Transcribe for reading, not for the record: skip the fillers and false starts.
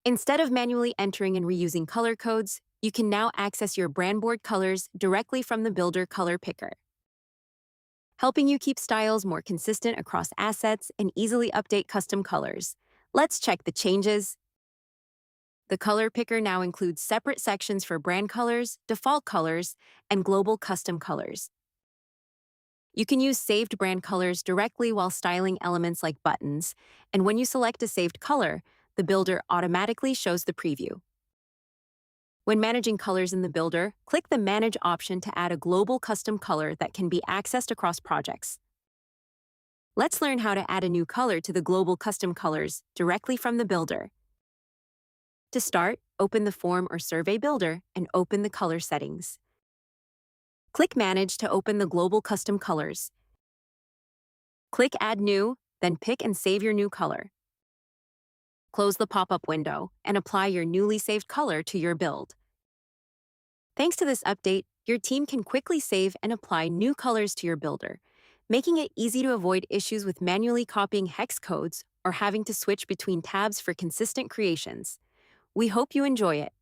Instead of manually entering and reusing color codes, you can now access your brand board colors directly from the Builder Color Picker, helping you keep styles more consistent across assets and easily update custom colors. Let's check the changes. The color picker now includes separate sections for brand colors, default colors, and global custom colors. You can use saved brand colors directly while styling elements like buttons, and when you select a saved color, the builder automatically shows the preview. When managing colors in the builder, click the Manage option to add a global custom color that can be accessed across projects. Let's learn how to add a new color to the global custom colors directly from the builder. To start, open the Form or Survey Builder and open the color settings. Click Manage to open the global custom colors. Click Add New, then pick and save your new color. Close the pop-up window and apply your newly saved color to your build. Thanks to this update, your team can quickly save and apply new colors to your builder, making it easy to avoid issues with manually copying hex codes or having to switch between tabs for consistent creations. We hope you enjoy it.